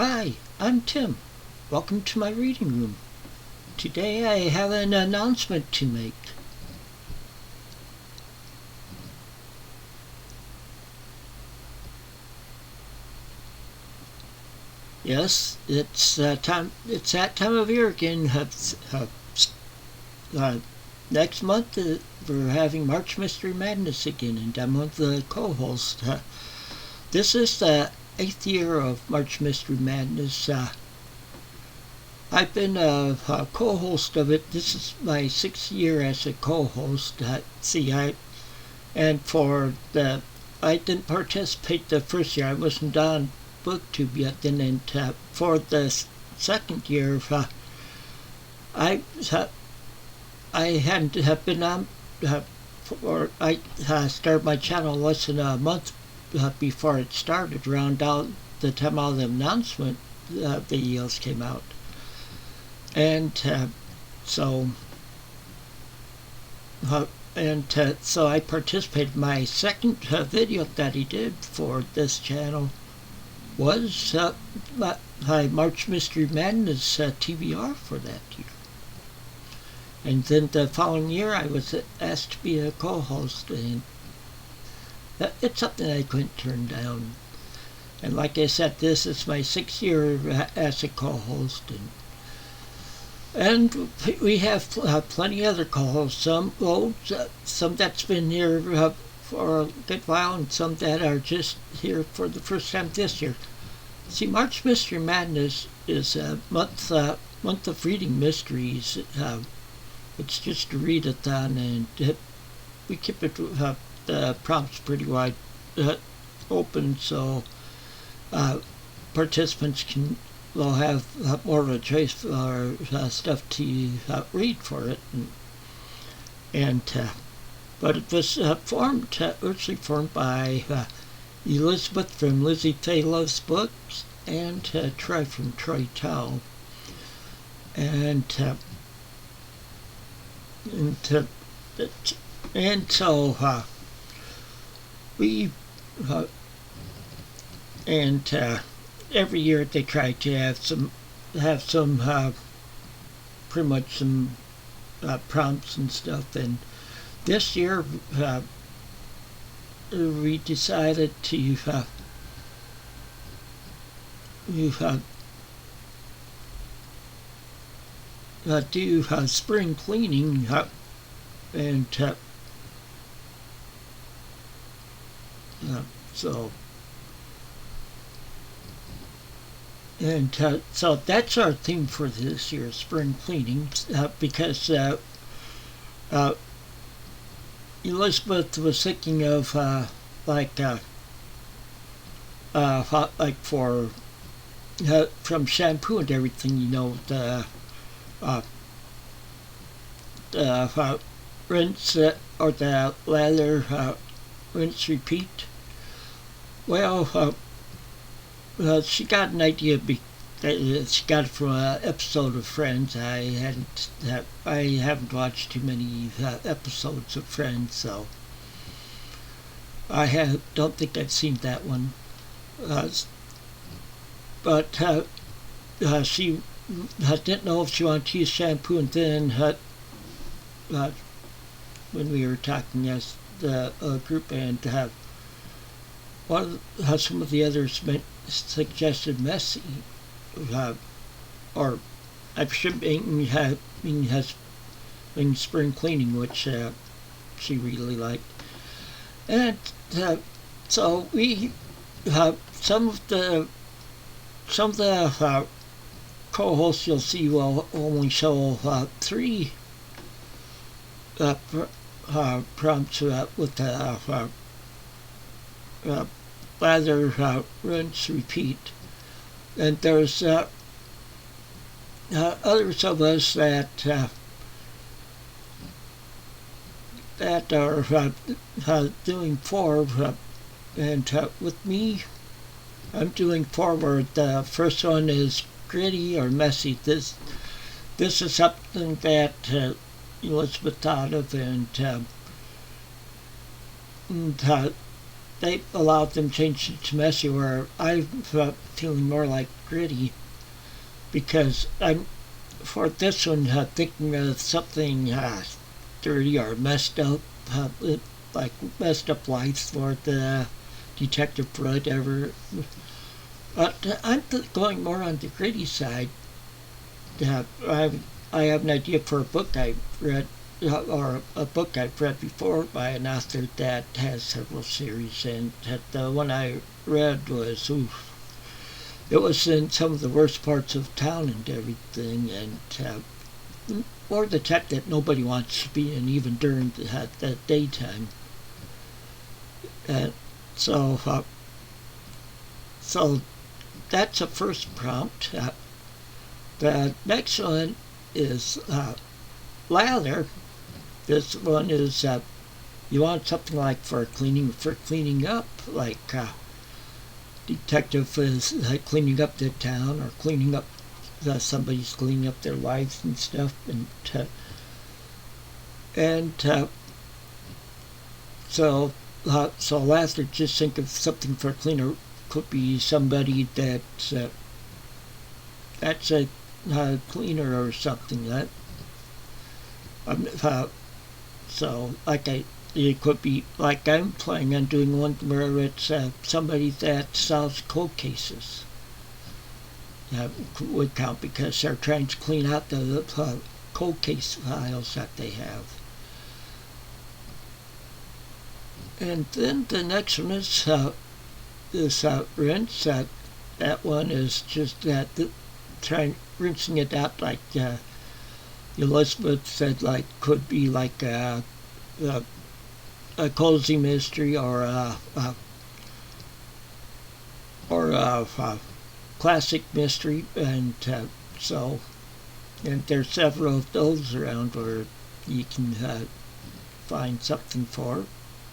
Hi, I'm Tim. Welcome to my reading room. Today I have an announcement to make. Yes, it's time. It's that time of year again. Next month we're having March Mystery Madness again, and I'm one of the co-hosts. This is the 8th year of March Mystery Madness. I've been a co-host of it. This is my 6th year as a co-host. I didn't participate the first year. I wasn't on BookTube yet. And for the second year, I hadn't have been on. I started my channel less than a month before it started. Around the time all the announcement videos came out. And so I participated. My second video that he did for this channel was my March Mystery Madness TBR for that year. And then the following year I was asked to be a co-host, and it's something I couldn't turn down. And like I said, this is my 6th year as a co-host, and we have plenty of other calls. Some that's been here for a good while, and some that are just here for the first time this year. See, March Mystery Madness is a month of reading mysteries. It's just a readathon, and we keep it the prompts pretty wide open, so participants will have more of a choice for stuff to read for it, but it was originally formed by Elizabeth from LizziefayeLovesBooks and Troi from Troi Towel, every year they try to have some pretty much some prompts and stuff. And this year we decided to do spring cleaning, so that's our theme for this year's spring cleaning, because Elizabeth was thinking of from shampoo and everything, the rinse or the lather, rinse, repeat. Well, she got an idea. She got it from an episode of Friends. I haven't watched too many episodes of Friends, so I don't think I've seen that one. But she didn't know if she wanted to use shampoo, and then when we were talking as the group, and some of the others suggested messy, or I should mean spring cleaning, which she really liked. And so we some of the co-hosts you'll see will only show 3 prompts with the lather, rinse, repeat. And there's others of us that are doing 4, and with me, I'm doing 4 where the first one is gritty or messy. This is something that Elizabeth thought of, and they allowed them change it to messy, where I'm feeling more like gritty, because I'm for this one thinking of something dirty or messed up, like messed up life for the detective or whatever. But I'm going more on the gritty side. I have an idea for a book I've read, or a book I've read before by an author that has several series, and the one I read was, it was in some of the worst parts of town and everything, and or the type that nobody wants to be in, even during the daytime. And so that's a first prompt. The next one is lather. This one is you want something like for cleaning up, like detective is cleaning up the town, or cleaning up somebody's cleaning up their lives and stuff, so lather, just think of something for cleaner. Could be somebody that's a cleaner or something. So like it could be like I'm planning on doing one where it's somebody that solves cold cases. Would count, because they're trying to clean out the cold case files that they have. And then the next one is rinse. That one is just rinsing it out, like Elizabeth said, like could be like a cozy mystery, or a classic mystery, and and there's several of those around where you can find something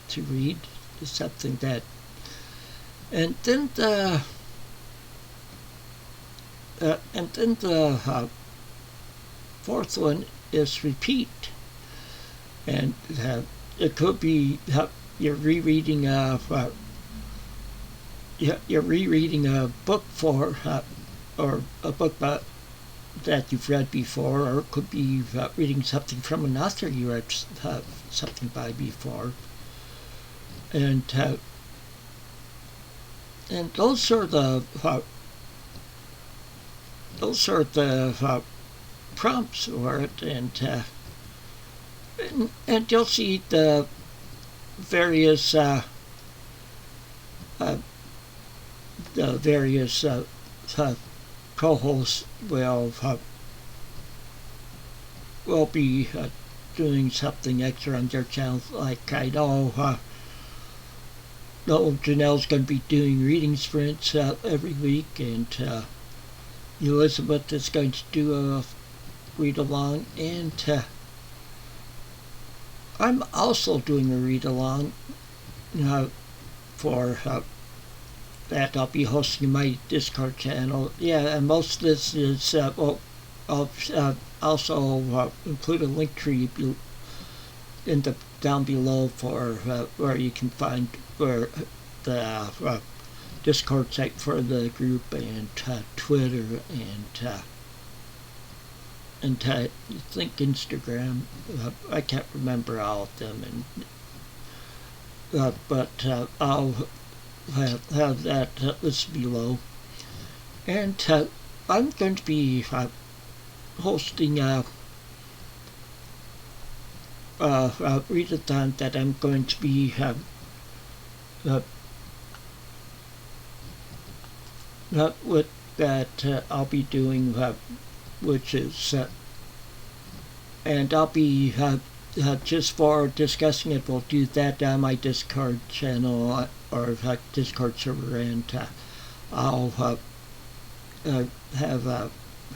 to read, something that. And then the fourth one is repeat, and it could be you're rereading a book or a book that you've read before, or it could be reading something from an author you read something by before, and those are the prompts for it, and you'll see the various co-hosts will be doing something extra on their channels. Like I know Janelle's going to be doing reading sprints every week, and Elizabeth is going to do a read-along, and I'm also doing a read-along for that I'll be hosting my Discord channel. Yeah, and most of this is, I'll also include a link tree down below for where you can find where the Discord site for the group, and Twitter, and I think Instagram. I can't remember all of them, but I'll have that listed below. And I'm going to be hosting a readathon that I'm going to be I'll be doing, which is and I'll be just for discussing it, we'll do that on my Discord channel, or Discord server, and I'll have a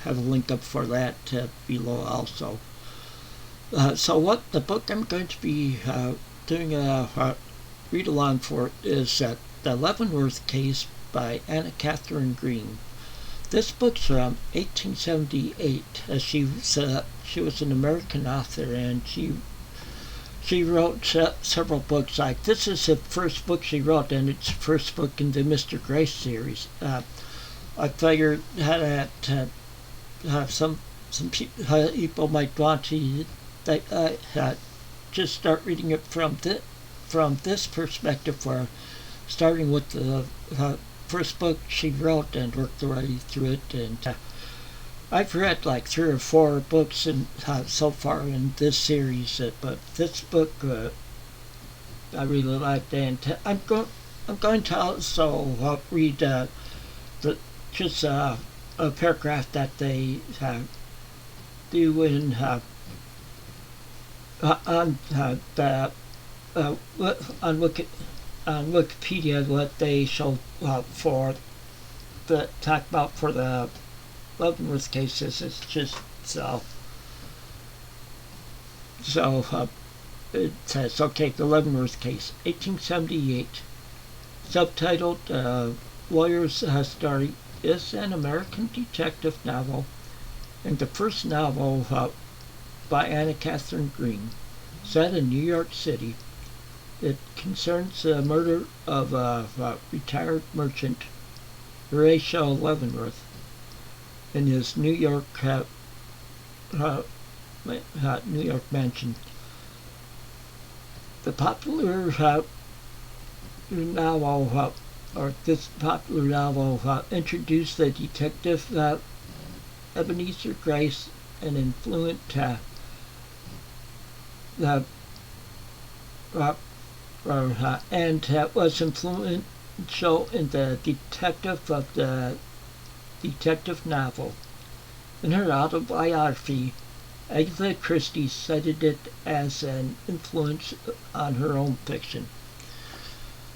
link up for that below also. So what the book I'm going to be doing a read-along for is The Leavenworth Case by Anna Catherine Green. This book's from 1878. She was an American author, and she she wrote several books. Like this is the first book she wrote, and it's the first book in the Mr. Grace series. I figured that some people might want to just start reading it from this perspective, where starting with the first book she wrote and worked their way through it. And I've read like 3 or 4 books so far in this series, but this book I really liked, and I'm going to also read just a paragraph that they do in on Wikipedia, what they show for the talk about for the Leavenworth cases. It's just it says, okay, the Leavenworth case, 1878, subtitled Lawyer's Story, is an American detective novel, and the first novel by Anna Catherine Green, set in New York City. It concerns the murder of a retired merchant, Horatio Leavenworth, in his New York mansion. The popular novel, introduced the detective Ebenezer Grace, an influent and was influential in the detective novel. In her autobiography, Agatha Christie cited it as an influence on her own fiction.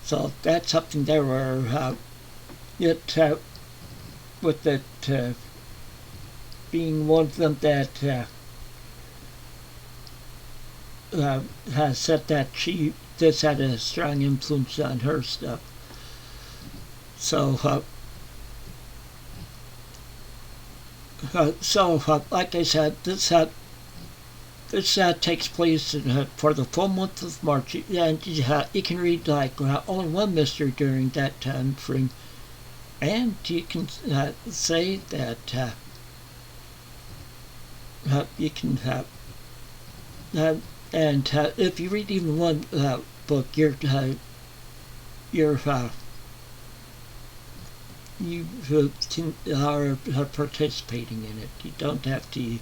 So that's something there where with it being one of them that has said that this had a strong influence on her stuff. So like I said, this takes place for the full month of March, and you can read like only one mystery during that time frame, and you can say that you can and if you read even one book, you are participating in it. You don't have to.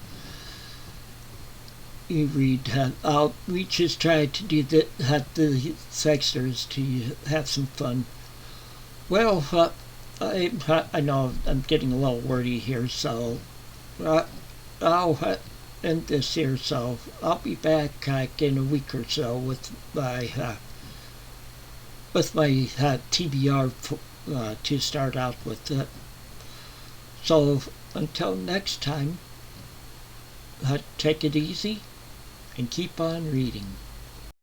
You read. We just try to do the sexters to have some fun. Well, I know I'm getting a little wordy here, so I'll end this here. So I'll be back in a week or so with my TBR to start out with it. So until next time, take it easy and keep on reading.